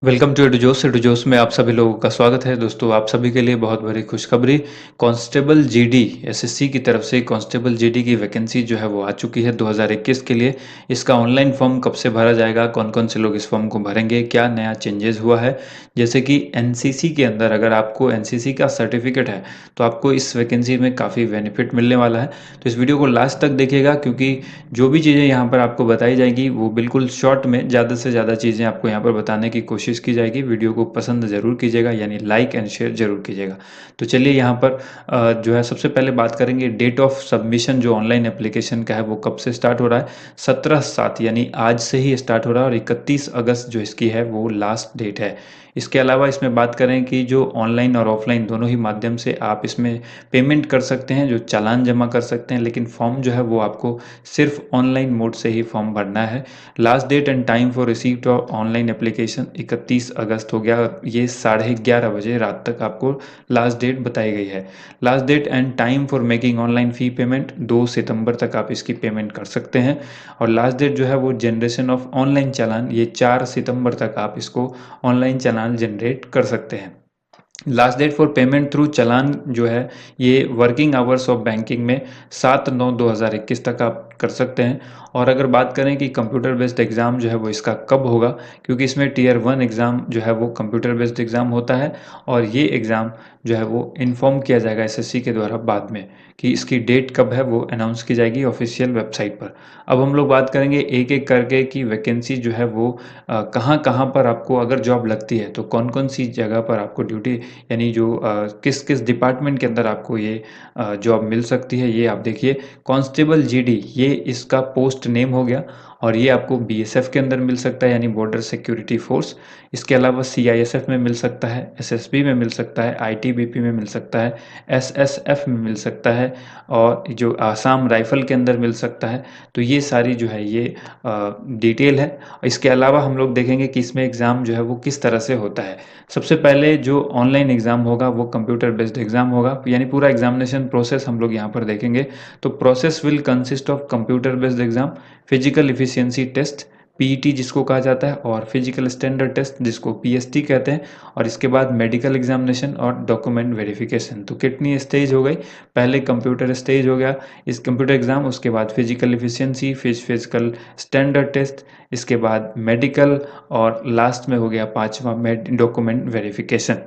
Welcome to एडुजोस में आप सभी लोगों का स्वागत है। दोस्तों, आप सभी के लिए बहुत बड़ी खुशखबरी। कांस्टेबल जीडी एसएससी की तरफ से कांस्टेबल जीडी की वैकेंसी जो है वो आ चुकी है 2021 के लिए। इसका ऑनलाइन फॉर्म कब से भरा जाएगा, कौन कौन से लोग इस फॉर्म को भरेंगे, क्या नया चेंजेस हुआ है। जैसे कि एनसीसी के अंदर अगर आपको एनसीसी का सर्टिफिकेट है तो आपको इस वैकेंसी में काफ़ी बेनिफिट मिलने वाला है। तो इस वीडियो को लास्ट तक देखिएगा, क्योंकि जो भी चीज़ें यहाँ पर आपको बताई जाएगी वो बिल्कुल शॉर्ट में ज़्यादा से ज़्यादा चीज़ें आपको यहाँ पर बताने की कोशिश की जाएगी। वीडियो को पसंद ज़रूर कीजिएगा, यानी लाइक एंड शेयर ज़रूर कीजिएगा। तो चलिए यहाँ पर जो है सबसे पहले बात करेंगे डेट ऑफ सबमिशन जो ऑनलाइन एप्लीकेशन का है वो कब से स्टार्ट हो रहा है। 17/7 यानी आज से ही स्टार्ट हो रहा है और 31 अगस्त जो इसकी है वो लास्ट डेट है। इसके अलावा इसमें बात करें कि जो ऑनलाइन और ऑफलाइन दोनों ही माध्यम से आप इसमें पेमेंट कर सकते हैं, जो चालान जमा कर सकते हैं, लेकिन फॉर्म जो है वो आपको सिर्फ ऑनलाइन मोड से ही फॉर्म भरना है। Last date and time for receipt of online application 31 अगस्त हो गया। ये 11:30 बजे रात तक आपको लास्ट डेट बताई गई है। Last date and time for making online fee payment 2 सितंबर तक आप इसकी पेमेंट कर सकते हैं। और लास्ट डेट जो है वो जनरेशन ऑफ ऑनलाइन चालान, ये 4 सितंबर तक आप इसको ऑनलाइन चालान जनरेट कर सकते हैं। Last date for payment through challan जो है ये वर्किंग आवर्स ऑफ बैंकिंग में 7/9/2021 तक आप कर सकते हैं। और अगर बात करें कि कंप्यूटर बेस्ड एग्ज़ाम जो है वो इसका कब होगा, क्योंकि इसमें टियर 1 एग्ज़ाम जो है वो कंप्यूटर बेस्ड एग्ज़ाम होता है और ये एग्ज़ाम जो है वो इन्फॉर्म किया जाएगा एसएससी के द्वारा बाद में कि इसकी डेट कब है, वो अनाउंस की जाएगी ऑफिशियल वेबसाइट पर। अब हम लोग बात करेंगे एक एक करके कि वैकेंसी जो है वो कहाँ कहाँ पर आपको अगर जॉब लगती है तो कौन कौन सी जगह पर आपको ड्यूटी, यानी जो किस किस डिपार्टमेंट के अंदर आपको ये जॉब मिल सकती है, ये आप देखिए। कांस्टेबल जीडी ये इसका पोस्ट नेम हो गया और ये आपको बीएसएफ के अंदर मिल सकता है, यानी बॉर्डर सिक्योरिटी फोर्स। इसके अलावा सीआईएसएफ में मिल सकता है, एसएसबी में मिल सकता है, आईटीबीपी में मिल सकता है, एसएसएफ में मिल सकता है और जो आसाम राइफल के अंदर मिल सकता है। तो ये सारी जो है ये डिटेल है। इसके अलावा हम लोग देखेंगे कि इसमें एग्ज़ाम जो है वो किस तरह से होता है। सबसे पहले जो ऑनलाइन एग्ज़ाम होगा वो कंप्यूटर बेस्ड एग्ज़ाम होगा, यानी पूरा एग्जामिनेशन प्रोसेस हम लोग यहाँ पर देखेंगे। तो process will consist of computer based exam, physical efficiency test PET जिसको कहा जाता है, और फिजिकल स्टैंडर्ड टेस्ट जिसको पीएसटी कहते हैं, और इसके बाद मेडिकल एग्जामिनेशन और डॉक्यूमेंट वेरिफिकेशन। तो कितनी स्टेज हो गई, पहले कंप्यूटर स्टेज हो गया इस कंप्यूटर एग्ज़ाम, उसके बाद physical efficiency, physical standard test, इसके बाद मेडिकल, और लास्ट में हो गया पांचवा डॉक्यूमेंट वेरिफिकेशन।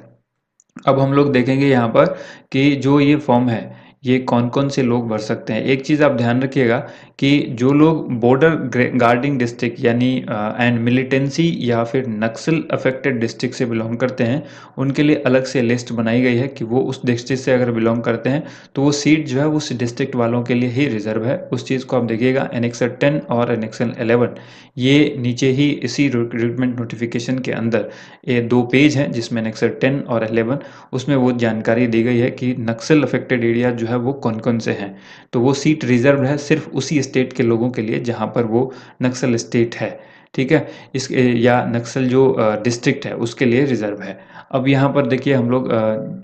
अब हम लोग देखेंगे यहाँ पर कि जो ये फॉर्म है ये कौन कौन से लोग भर सकते हैं। एक चीज़ आप ध्यान रखिएगा कि जो लोग बॉर्डर गार्डिंग डिस्ट्रिक्ट यानी एंड मिलिटेंसी या फिर नक्सल अफेक्टेड डिस्ट्रिक्ट से बिलोंग करते हैं, उनके लिए अलग से लिस्ट बनाई गई है कि वो उस डिस्ट्रिक्ट से अगर बिलोंग करते हैं तो वो सीट जो है उस डिस्ट्रिक्ट वालों के लिए ही रिजर्व है। उस चीज़ को आप देखिएगा। एनेक्सर 10 और एनेक्सर 11 ये नीचे ही इसी रिक्रूटमेंट नोटिफिकेशन के अंदर ये 2 पेज हैं जिसमें एनेक्सर 10 और 11, उसमें वो जानकारी दी गई है कि नक्सल अफेक्टेड एरिया जो है वो कौन कौन से हैं। तो वो सीट रिजर्व है सिर्फ उसी स्टेट के लोगों के लिए जहाँ पर वो नक्सल स्टेट है, ठीक है। इस या नक्सल जो डिस्ट्रिक्ट है उसके लिए रिजर्व है। अब यहाँ पर देखिए हम लोग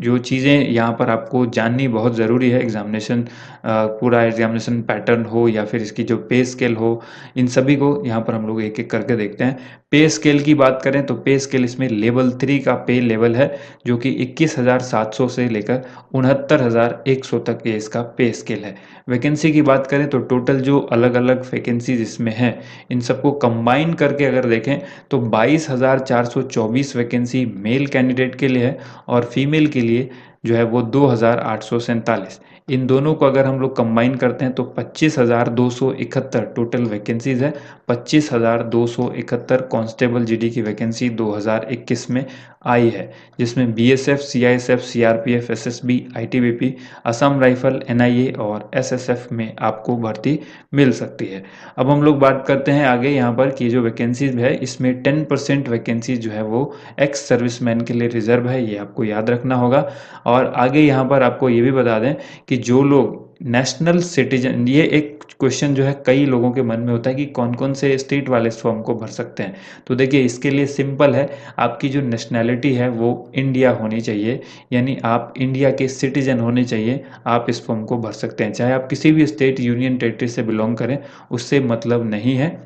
जो चीज़ें यहाँ पर आपको जाननी बहुत ज़रूरी है, एग्जामिनेशन पूरा एग्जामिनेशन पैटर्न हो या फिर इसकी जो पे स्केल हो, इन सभी को यहाँ पर हम लोग एक एक करके देखते हैं। पे स्केल की बात करें तो पे स्केल इसमें लेवल 3 का पे लेवल है, जो कि 21,700 से लेकर 69,100 तक ये इसका पे स्केल है। वैकेंसी की बात करें तो टोटल जो अलग अलग वैकेंसीज इसमें हैं, इन सबको कंबाइन करके अगर देखें तो 22,424 वैकेंसी मेल कैंडिडेट के लिए है और फीमेल के लिए जो है वो 2,847। इन दोनों को अगर हम लोग कंबाइन करते हैं तो 25,271 टोटल वैकेंसीज है। 25,271 कांस्टेबल जीडी की वैकेंसी 2021 में आई है, जिसमें BSF, CISF, CRPF, SSB, ITBP, Assam rifle, NIA और एसएसएफ में आपको भर्ती मिल सकती है। अब हम लोग बात करते हैं आगे यहाँ पर कि जो वैकेंसीज है इसमें 10% वैकेंसी जो है वो एक्स सर्विसमैन के लिए रिजर्व है, ये आपको याद रखना होगा। और आगे यहाँ पर आपको ये भी बता दें कि जो लोग नेशनल सिटीजन, ये एक क्वेश्चन जो है कई लोगों के मन में होता है कि कौन कौन से स्टेट वाले इस फॉर्म को भर सकते हैं। तो देखिए इसके लिए सिंपल है, आपकी जो नेशनैलिटी है वो इंडिया होनी चाहिए, यानी आप इंडिया के सिटीजन होने चाहिए, आप इस फॉर्म को भर सकते हैं। चाहे आप किसी भी स्टेट यूनियन टेरिटरी से बिलोंग करें, उससे मतलब नहीं है।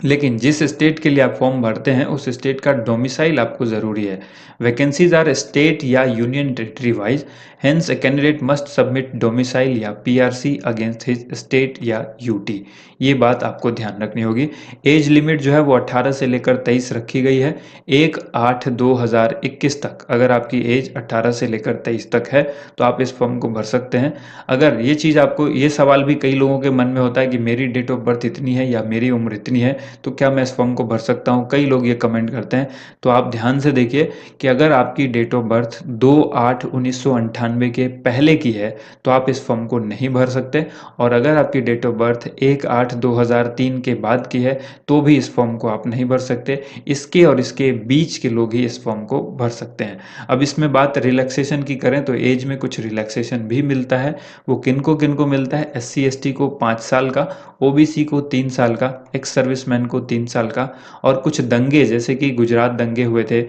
लेकिन जिस स्टेट के लिए आप फॉर्म भरते हैं उस स्टेट का डोमिसाइल आपको ज़रूरी है। वैकेंसीज आर स्टेट या union territory wise, hence a candidate must submit domicile या पीआरसी अगेंस्ट हिज स्टेट या यूटी। ये बात आपको ध्यान रखनी होगी। एज लिमिट जो है वो 18 से लेकर 23 रखी गई है। 1/8/2021 तक अगर आपकी एज 18 से लेकर 23 तक है तो आप इस फॉर्म को भर सकते हैं। अगर ये चीज़ आपको, ये सवाल भी कई लोगों के मन में होता है कि मेरी डेट ऑफ बर्थ इतनी है या मेरी उम्र इतनी है, तो क्या मैं इस फॉर्म को भर सकता हूँ? कई लोग ये कमेंट करते हैं। तो आप ध्यान से देखिए कि अगर आपकी डेट ऑफ बर्थ 2/8/1998 के पहले की है तो आप इस फॉर्म को नहीं भर सकते, और अगर आपकी डेट ऑफ बर्थ 1/8/2003 के बाद की है तो भी इस फॉर्म को आप नहीं भर सकते। इसके और इसके बीच के लोग ही इस फॉर्म को भर सकते हैं। अब इसमें बात रिलैक्सेशन की करें तो एज में कुछ रिलैक्सेशन भी मिलता है। वो किनको किनको मिलता है? SC ST को 5 साल का, OBC को 3 साल का, एक्स सर्विसमैन को 3 साल का, और कुछ दंगे जैसे कि गुजरात दंगे हुए थे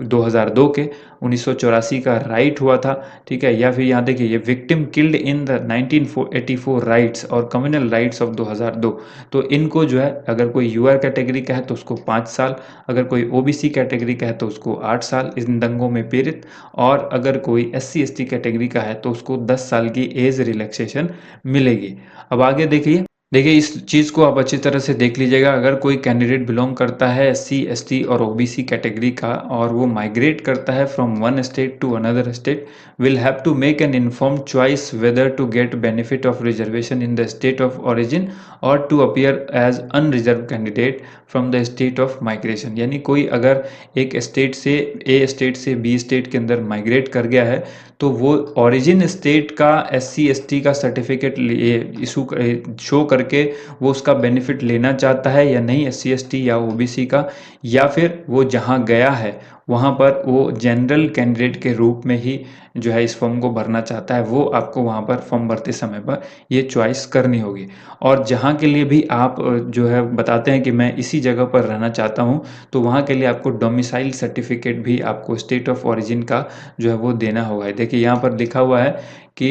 2002 के, 1984 का राइट हुआ था, ठीक है, या फिर यहाँ देखिए ये victim killed in the 1984 rights और कम्युनल राइट्स ऑफ 2002। तो इनको जो है अगर कोई UR कैटेगरी का है तो उसको 5 साल, अगर कोई OBC कैटेगरी का है तो उसको 8 साल इन दंगों में पीड़ित, और अगर कोई SC ST कैटेगरी का है तो उसको 10 साल की एज रिलैक्सेशन मिलेगी। अब आगे देखिए इस चीज़ को आप अच्छी तरह से देख लीजिएगा। अगर कोई कैंडिडेट बिलोंग करता है SC ST और OBC कैटेगरी का और वो माइग्रेट करता है from one state to another state, will have to make an informed choice whether to get benefit of reservation in the state of origin or to appear as unreserve candidate from the state of migration. यानी कोई अगर एक state से A state से B state के अंदर migrate कर गया है तो वो ओरिजिन स्टेट का SC ST का सर्टिफिकेट इशू शो करके वो उसका बेनिफिट लेना चाहता है या नहीं, SC ST या OBC का, या फिर वो जहाँ गया है वहाँ पर वो जनरल कैंडिडेट के रूप में ही जो है इस फॉर्म को भरना चाहता है, वो आपको वहाँ पर फॉर्म भरते समय पर ये चॉइस करनी होगी। और जहाँ के लिए भी आप जो है बताते हैं कि मैं इसी जगह पर रहना चाहता हूँ, तो वहाँ के लिए आपको डोमिसाइल सर्टिफिकेट भी आपको स्टेट ऑफ ओरिजिन का जो है वो देना होगा। देखिए यहाँ पर लिखा हुआ है कि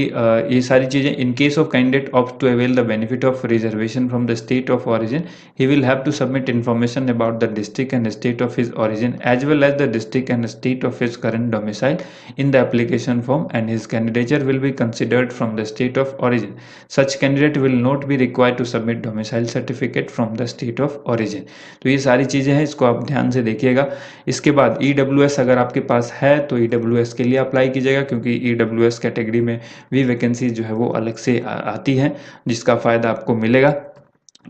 ये सारी चीज़ें, in case of candidate opt to avail the benefit of reservation from the state of origin, he will have to submit information about the district and state of his origin as well as the district and state of his current domicile in the application form, and his candidature will be considered from the state of origin. Such candidate will not be required to submit domicile certificate from the state of origin. तो ये सारी चीज़ें हैं, इसको आप ध्यान से देखिएगा। इसके बाद EWS अगर आपके पास है तो EWS के लिए अप्लाई कीजिएगा, क्योंकि EWS कैटेगरी में भी वैकेंसी जो है वो अलग से आती है जिसका फ़ायदा आपको मिलेगा।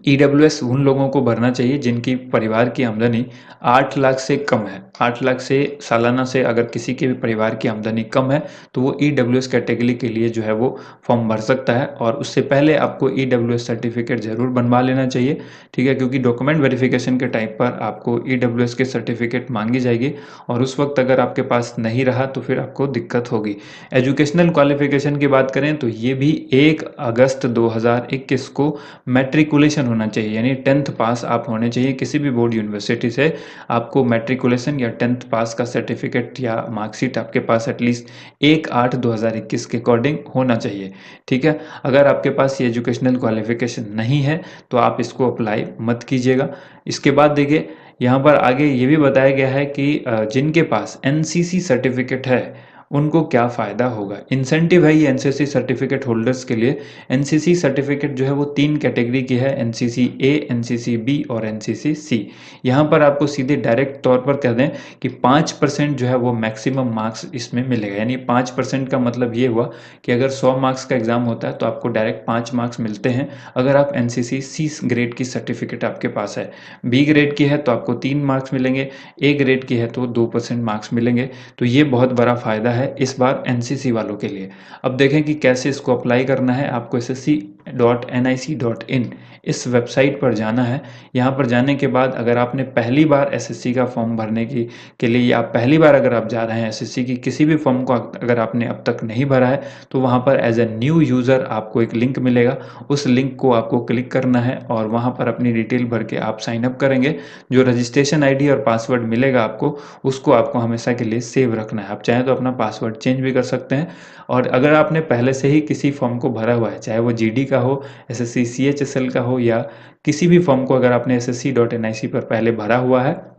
EWS उन लोगों को भरना चाहिए जिनकी परिवार की आमदनी 8 लाख से कम है। 8 लाख से सालाना से अगर किसी के भी परिवार की आमदनी कम है तो वो EWS कैटेगरी के लिए जो है वो फॉर्म भर सकता है, और उससे पहले आपको EWS सर्टिफिकेट ज़रूर बनवा लेना चाहिए, ठीक है, क्योंकि डॉक्यूमेंट वेरिफिकेशन के टाइम पर आपको EWS के सर्टिफिकेट मांगी जाएगी, और उस वक्त अगर आपके पास नहीं रहा तो फिर आपको दिक्कत होगी। एजुकेशनल क्वालिफिकेशन की बात करें तो ये भी 1 अगस्त 2021 को मैट्रिकुलेशन होना चाहिए, यानी 10th पास आप होने चाहिए किसी भी बोर्ड यूनिवर्सिटी से। आपको मैट्रिकुलेशन या 10th पास का सर्टिफिकेट या मार्कशीट आपके पास एटलीस्ट 1/8/2021 के अकॉर्डिंग होना चाहिए, ठीक है। अगर आपके पास ये एजुकेशनल क्वालिफिकेशन नहीं है तो आप इसको अप्लाई मत कीजिएगा। इसके बाद देखिए यहाँ पर आगे ये भी बताया गया है कि जिनके पास NCC सर्टिफिकेट है उनको क्या फ़ायदा होगा। इंसेंटिव है ये NCC सर्टिफिकेट होल्डर्स के लिए। NCC सर्टिफिकेट जो है वो 3 कैटेगरी की है, NCC A, NCC B और NCC C। यहाँ पर आपको सीधे डायरेक्ट तौर पर कह दें कि 5% जो है वो मैक्सिमम मार्क्स इसमें मिलेगा, यानी 5% का मतलब ये हुआ कि अगर 100 मार्क्स का एग्ज़ाम होता है तो आपको डायरेक्ट 5 मार्क्स मिलते हैं अगर आप NCC C ग्रेड की सर्टिफिकेट आपके पास है। B ग्रेड की है तो आपको 3 मार्क्स मिलेंगे, A ग्रेड की है तो 2% मार्क्स मिलेंगे। तो ये बहुत बड़ा फ़ायदा है इस बार NCC वालों के लिए। अब देखें कि कैसे इसको अप्लाई करना है। आपको ssc.nic.in इस वेबसाइट पर जाना है। यहाँ पर जाने के बाद अगर आपने पहली बार SSC का फॉर्म भरने के लिए, या पहली बार अगर आप जा रहे हैं SSC की किसी भी फॉर्म को अगर आपने अब तक नहीं भरा है तो वहाँ पर एज ए न्यू यूज़र आपको एक लिंक मिलेगा, उस लिंक को आपको क्लिक करना है और वहाँ पर अपनी डिटेल भर के आप साइन अप करेंगे। जो रजिस्ट्रेशन ID और पासवर्ड मिलेगा आपको, उसको आपको हमेशा के लिए सेव रखना है। आप चाहें तो अपना पासवर्ड चेंज भी कर सकते हैं। और अगर आपने पहले से ही किसी फॉर्म को भरा हुआ है, चाहे वो GD का का हो, एसएससी सीएचएसएल का हो, या किसी भी फॉर्म को अगर आपने ssc.nic पर पहले भरा हुआ है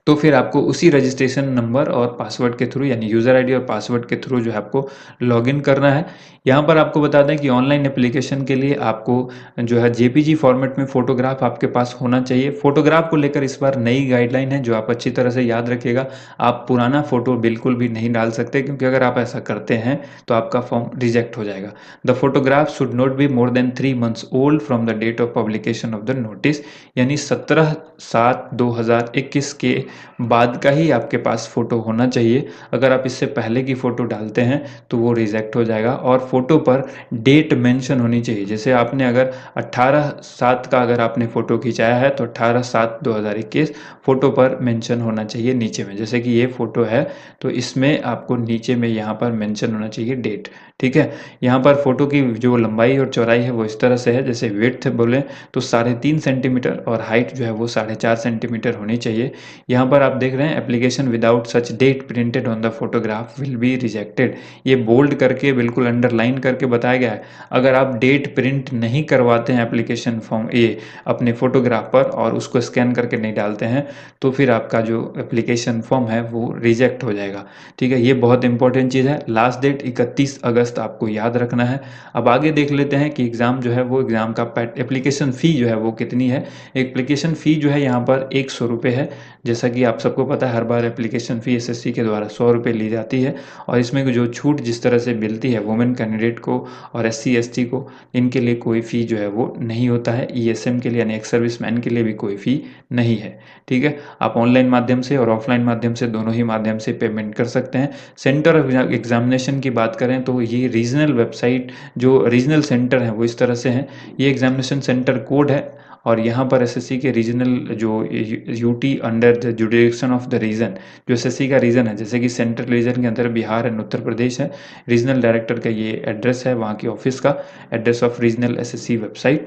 तो फिर आपको उसी रजिस्ट्रेशन नंबर और पासवर्ड के थ्रू, यानी यूज़र आईडी और पासवर्ड के थ्रू जो है आपको लॉगिन करना है। यहाँ पर आपको बता दें कि ऑनलाइन एप्लीकेशन के लिए आपको जो है जेपीजी फॉर्मेट में फ़ोटोग्राफ आपके पास होना चाहिए। फ़ोटोग्राफ को लेकर इस बार नई गाइडलाइन है जो आप अच्छी तरह से याद रखिएगा। आप पुराना फ़ोटो बिल्कुल भी नहीं डाल सकते, क्योंकि अगर आप ऐसा करते हैं तो आपका फॉर्म रिजेक्ट हो जाएगा। The photograph should not be more than 3 months old from the date of publication of the notice, यानी 17/7/2021 के बाद का ही आपके पास फ़ोटो होना चाहिए। अगर आप इससे पहले की फ़ोटो डालते हैं तो वो रिजेक्ट हो जाएगा। और फ़ोटो पर डेट मेंशन होनी चाहिए। जैसे आपने अगर 18/7 का अगर आपने फ़ोटो खिंचाया है तो 18/7/2021 फ़ोटो पर मेंशन होना चाहिए नीचे में। जैसे कि ये फ़ोटो है तो इसमें आपको नीचे में यहाँ पर मेंशन होना चाहिए डेट, ठीक है। यहाँ पर फ़ोटो की जो लंबाई और चौड़ाई है वो इस तरह से है, जैसे विड्थ बोले तो 3.5 सेंटीमीटर और हाइट जो है वो 4.5 सेंटीमीटर होनी चाहिए। यहाँ पर आप देख रहे हैं application without such date printed on the photograph will be rejected. ये बोल्ड करके बिल्कुल अंडरलाइन करके बताया गया है। अगर आप डेट प्रिंट नहीं करवाते हैं एप्लीकेशन फॉर्म ये अपने फोटोग्राफ पर और उसको स्कैन करके नहीं डालते हैं तो फिर आपका जो एप्लीकेशन फॉर्म है वो रिजेक्ट हो जाएगा, ठीक है। ये बहुत इंपॉर्टेंट चीज़ है। लास्ट डेट 31 अगस्त आपको याद रखना है। अब आगे देख लेते हैं कि एग्ज़ाम जो है वो एग्ज़ाम का एप्लीकेशन फ़ी जो है वो कितनी है। एप्लीकेशन फ़ी जो है यहाँ पर 100 रुपये है। जैसा कि आप सबको पता है हर बार एप्लीकेशन फ़ी एसएससी के द्वारा 100 रुपये ली जाती है। और इसमें जो छूट जिस तरह से मिलती है वुमेन कैंडिडेट को और एससी एसटी को, इनके लिए कोई फ़ी जो है वो नहीं होता है। ईएसएम के लिए यानी एक्स सर्विसमैन के लिए भी कोई फ़ी नहीं है, ठीक है। आप ऑनलाइन माध्यम से और ऑफलाइन माध्यम से दोनों ही माध्यम से पेमेंट कर सकते हैं। सेंटर ऑफ एग्जामिनेशन की बात करें तो ये रीजनल वेबसाइट जो रीजनल सेंटर हैं वो इस तरह से हैं। ये एग्जामिनेशन सेंटर कोड है और यहाँ पर एसएससी के रीजनल जो UT under the jurisdiction of the region, जो एसएससी का रीजन है, जैसे कि सेंट्रल रीजन के अंदर बिहार एंड उत्तर प्रदेश है। रीजनल डायरेक्टर का ये एड्रेस है, वहाँ की ऑफिस का address of regional SSC website.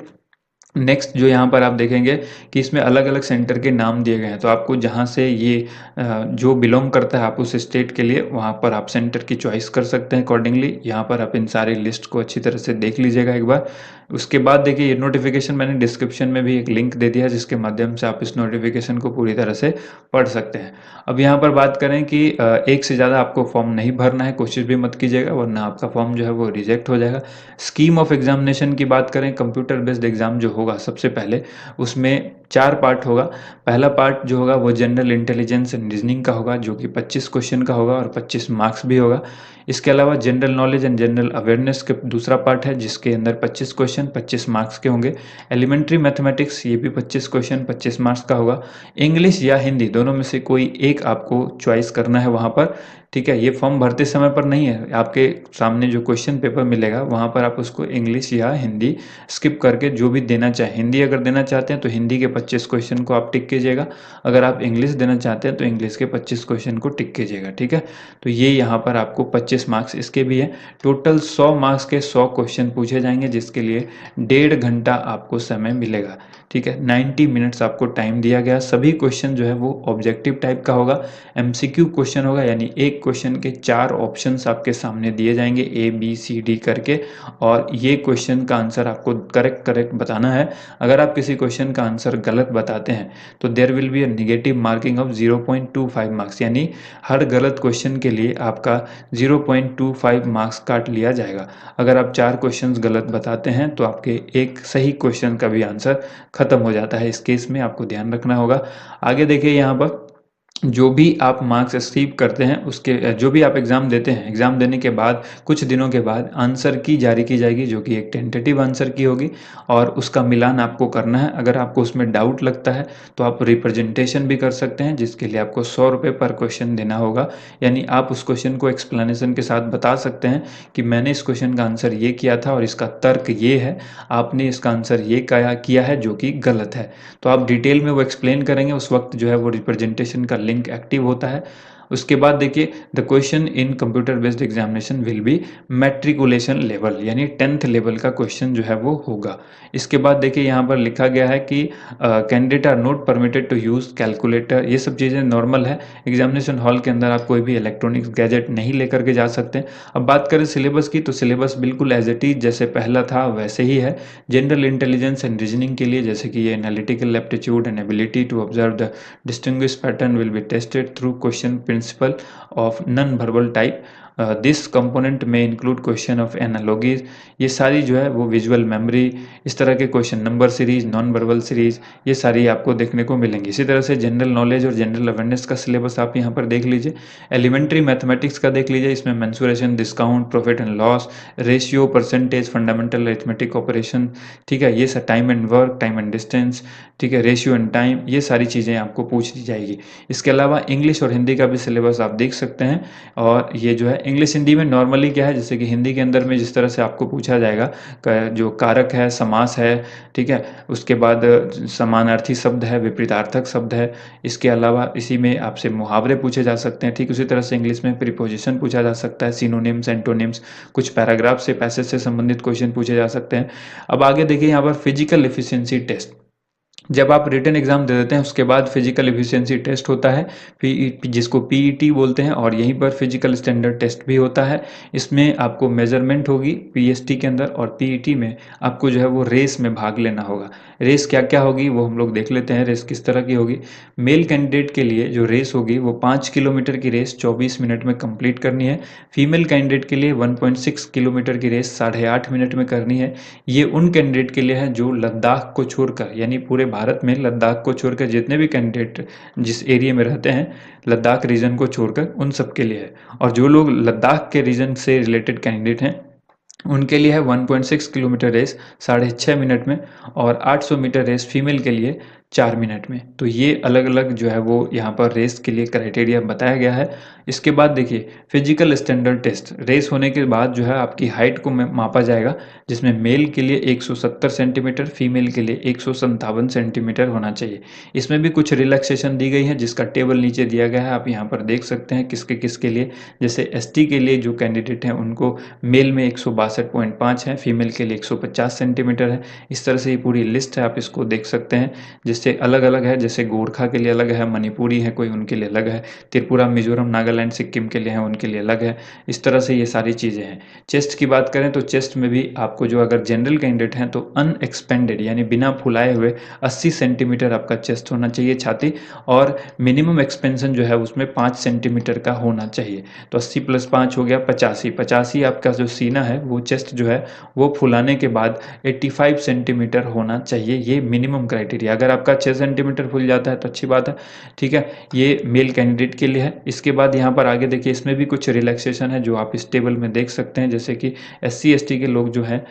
Next जो यहाँ पर आप देखेंगे कि इसमें अलग अलग सेंटर के नाम दिए गए हैं, तो आपको जहाँ से ये जो बिलोंग करता है आप उस स्टेट के लिए वहाँ पर आप सेंटर की चॉइस कर सकते हैं अकॉर्डिंगली। यहाँ पर आप इन सारे लिस्ट को अच्छी तरह से देख लीजिएगा एक बार। उसके बाद देखिए ये नोटिफिकेशन मैंने डिस्क्रिप्शन में भी एक लिंक दे दिया है जिसके माध्यम से आप इस नोटिफिकेशन को पूरी तरह से पढ़ सकते हैं। अब यहाँ पर बात करें कि एक से ज़्यादा आपको फॉर्म नहीं भरना है, कोशिश भी मत कीजिएगा वरना आपका फॉर्म जो है वो रिजेक्ट हो जाएगा। स्कीम ऑफ एग्जामिनेशन की बात करें, कंप्यूटर बेस्ड एग्जाम जो होगा सबसे पहले उसमें 4 पार्ट होगा। पहला पार्ट जो होगा वो जनरल इंटेलिजेंस एंड रीजनिंग का होगा जो कि 25 क्वेश्चन का होगा और 25 मार्क्स भी होगा। इसके अलावा general knowledge and general awareness के दूसरा पार्ट है जिसके अंदर 25 क्वेश्चन 25 मार्क्स के होंगे। एलिमेंट्री मैथमेटिक्स ये भी 25 क्वेश्चन 25 मार्क्स का होगा। इंग्लिश या हिंदी दोनों में से कोई एक आपको चॉइस करना है वहाँ पर, ठीक है। ये फॉर्म भरते समय पर नहीं है, आपके सामने जो क्वेश्चन पेपर मिलेगा वहाँ पर आप उसको इंग्लिश या हिंदी स्किप करके जो भी देना चाहें, हिंदी अगर देना चाहते हैं तो हिंदी के 25 क्वेश्चन को आप टिक कीजिएगा, अगर आप इंग्लिश देना चाहते हैं तो इंग्लिश के 25 क्वेश्चन को टिक कीजिएगा, ठीक है। तो ये यहाँ पर आपको 25 मार्क्स इसके भी हैं। टोटल 100 मार्क्स के 100 क्वेश्चन पूछे जाएंगे जिसके लिए 1.5 घंटा आपको समय मिलेगा, ठीक है। 90 मिनट्स आपको टाइम दिया गया। सभी क्वेश्चन जो है वो ऑब्जेक्टिव टाइप का होगा, एमसीक्यू क्वेश्चन होगा, यानी एक क्वेश्चन के 4 ऑप्शंस आपके सामने दिए जाएंगे ए बी सी डी करके और ये क्वेश्चन का आंसर आपको करेक्ट बताना है। अगर आप किसी क्वेश्चन का आंसर गलत बताते हैं तो there will be a negative marking of 0.25 marks, यानी हर गलत क्वेश्चन के लिए आपका 0.25 मार्क्स काट लिया जाएगा। अगर आप 4 क्वेश्चंस गलत बताते हैं तो आपके एक सही क्वेश्चन का भी आंसर खत्म हो जाता है। इस केस में आपको ध्यान रखना होगा। आगे देखिए यहाँ पर जो भी आप मार्क्स रिसीव करते हैं उसके जो भी आप एग्ज़ाम देते हैं, एग्ज़ाम देने के बाद कुछ दिनों के बाद आंसर की जारी की जाएगी जो कि एक टेंटेटिव आंसर की होगी और उसका मिलान आपको करना है। अगर आपको उसमें डाउट लगता है तो आप रिप्रेजेंटेशन भी कर सकते हैं जिसके लिए आपको 100 रुपये पर क्वेश्चन देना होगा, यानी आप उस क्वेश्चन को एक्सप्लेनेशन के साथ बता सकते हैं कि मैंने इस क्वेश्चन का आंसर ये किया था और इसका तर्क ये है, आपने इसका आंसर ये किया है जो कि गलत है। तो आप डिटेल में वो एक्सप्लेन करेंगे, उस वक्त जो है वो रिप्रेजेंटेशन का लिंक एक्टिव होता है। उसके बाद देखिए the question in computer based examination will be matriculation level, यानी 10th लेवल का क्वेश्चन जो है वो होगा। इसके बाद देखिए यहाँ पर लिखा गया है कि candidate are not permitted to use calculator, ये सब चीज़ें नॉर्मल है। एग्जामिनेशन हॉल के अंदर आप कोई भी इलेक्ट्रॉनिक्स गैजेट नहीं लेकर के जा सकते। अब बात करें सिलेबस की, तो सिलेबस बिल्कुल एज इट इज जैसे पहला था वैसे ही है। जनरल इंटेलिजेंस एंड रीजनिंग के लिए जैसे कि ये analytical aptitude and ability to observe the distinguish pattern will be tested through question principle of non verbal type. This component में इंक्लूड क्वेश्चन ऑफ एनालॉजीज, ये सारी जो है वो विजुअल मेमोरी, इस तरह के question, number series, non verbal series, ये सारी आपको देखने को मिलेंगी। इसी तरह से जनरल नॉलेज और जनरल अवेयरनेस का सिलेबस आप यहाँ पर देख लीजिए। एलिमेंट्री मैथमेटिक्स का देख लीजिए, इसमें mensuration, discount, profit and loss, ratio, percentage, fundamental arithmetic operation, ठीक है, ये सब time and work, time and distance, ठीक है, रेशियो एंड टाइम, ये सारी चीज़ें आपको पूछ दी जाएगी। इसके अलावा इंग्लिश और हिंदी का भी सिलेबस आप देख सकते हैं। और ये जो है इंग्लिश हिंदी में नॉर्मली क्या है, जैसे कि हिंदी के अंदर में जिस तरह से आपको पूछा जाएगा जो कारक है, समास है, ठीक है, उसके बाद समानार्थी शब्द है, विपरीतार्थक शब्द है, इसके अलावा इसी में आपसे मुहावरे पूछे जा सकते हैं। ठीक उसी तरह से इंग्लिश में प्रीपोजिशन पूछा जा सकता है, सिनोनिम्स, एंटोनिम्स, कुछ पैराग्राफ से, पैसेज से संबंधित क्वेश्चन पूछे जा सकते हैं। अब आगे देखिए यहाँ पर फिजिकल एफिशिएंसी टेस्ट, जब आप रिटन एग्जाम दे देते हैं उसके बाद फिजिकल एफिशिएंसी टेस्ट होता है, जिसको पीईटी बोलते हैं, और यहीं पर फिजिकल स्टैंडर्ड टेस्ट भी होता है। इसमें आपको मेजरमेंट होगी पीएसटी के अंदर, और पीईटी में आपको जो है वो रेस में भाग लेना होगा। रेस क्या क्या होगी वो हम लोग देख लेते हैं, रेस किस तरह की होगी। मेल कैंडिडेट के लिए जो रेस होगी वो 5 किलोमीटर की रेस 24 मिनट में कंप्लीट करनी है। फीमेल कैंडिडेट के लिए 1.6 किलोमीटर की रेस 8.5 मिनट में करनी है। ये उन कैंडिडेट के लिए है जो लद्दाख को छोड़कर, यानी पूरे भारत में लद्दाख को छोड़कर जितने भी कैंडिडेट जिस एरिया में रहते हैं, लद्दाख रीजन को छोड़कर, उन सब के लिए है। और जो लोग लद्दाख के रीजन से रिलेटेड कैंडिडेट हैं उनके लिए है 1.6 किलोमीटर रेस 6.5 मिनट में, और 800 मीटर रेस फीमेल के लिए 4 मिनट में। तो ये अलग अलग जो है वो यहाँ पर रेस के लिए क्राइटेरिया बताया गया है। इसके बाद देखिए फिजिकल स्टैंडर्ड टेस्ट, रेस होने के बाद जो है आपकी हाइट को मापा जाएगा, जिसमें मेल के लिए 170 सेंटीमीटर, फीमेल के लिए 157 सेंटीमीटर होना चाहिए। इसमें भी कुछ रिलैक्सेशन दी गई है जिसका टेबल नीचे दिया गया है, आप यहाँ पर देख सकते हैं किसके किसके लिए। जैसे एसटी के लिए जो कैंडिडेट हैं उनको मेल में 162.5 है, फीमेल के लिए 150 सेंटीमीटर है। इस तरह से ये पूरी लिस्ट है, आप इसको देख सकते हैं। जिससे अलग अलग है, जैसे गोरखा के लिए अलग है, मणिपुरी है कोई, उनके लिए अलग है, त्रिपुरा, मिजोरम, नागालैंड, सिक्किम के लिए है, उनके लिए अलग है। इस तरह से ये सारी चीज़ें हैं। चेस्ट की बात करें तो चेस्ट में भी आपको जो अगर जनरल कैंडिडेट हैं तो अनएक्सपेंडेड यानी बिना फुलाए हुए 80 सेंटीमीटर आपका चेस्ट होना चाहिए, छाती, और मिनिमम एक्सपेंशन जो है उसमें 5 सेंटीमीटर का होना चाहिए। तो 80 + 5 हो गया 85, 85 आपका जो सीना है वो चेस्ट जो है वो फुलाने के बाद 85 सेंटीमीटर होना चाहिए, ये मिनिमम क्राइटेरिया। अगर आपका 6 सेंटीमीटर फुल जाता है तो अच्छी बात है, ठीक है, ये मेल कैंडिडेट के लिए है। इसके बाद यहाँ पर आगे देखिए इसमें भी कुछ रिलैक्सेशन है जो आप इस टेबल में देख सकते हैं, जैसे कि SC ST के लोग जो हैं,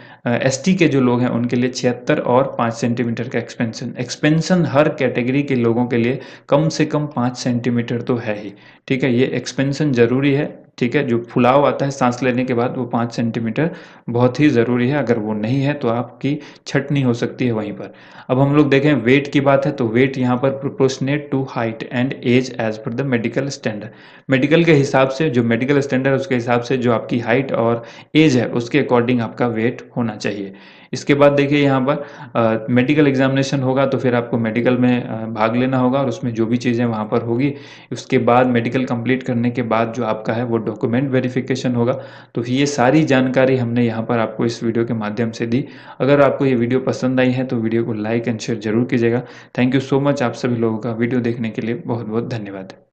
ST के जो लोग हैं उनके लिए 76 और 5 सेंटीमीटर का एक्सपेंशन। एक्सपेंशन हर कैटेगरी के लोगों के लिए कम से कम 5 सेंटीमीटर तो है ही, ठीक है, ये एक्सपेंशन ज़रूरी है, ठीक है, जो फुलाव आता है सांस लेने के बाद वो 5 सेंटीमीटर बहुत ही ज़रूरी है। अगर वो नहीं है तो आपकी छटनी हो सकती है वहीं पर। अब हम लोग देखें वेट की बात है तो वेट यहाँ पर proportionate to height and age as per the medical standard, medical के हिसाब से, जो मेडिकल स्टैंडर्ड उसके हिसाब से जो आपकी हाइट और एज है उसके अकॉर्डिंग आपका वेट होना चाहिए। इसके बाद देखिए यहाँ पर मेडिकल एग्जामिनेशन होगा तो फिर आपको मेडिकल में भाग लेना होगा, और उसमें जो भी चीज़ें वहाँ पर होगी, उसके बाद मेडिकल कंप्लीट करने के बाद जो आपका है वो डॉक्यूमेंट वेरिफिकेशन होगा। तो ये सारी जानकारी हमने यहाँ पर आपको इस वीडियो के माध्यम से दी। अगर आपको ये वीडियो पसंद आई है तो वीडियो को लाइक एंड शेयर जरूर कीजिएगा। थैंक यू सो मच, आप सभी लोगों का वीडियो देखने के लिए बहुत बहुत धन्यवाद।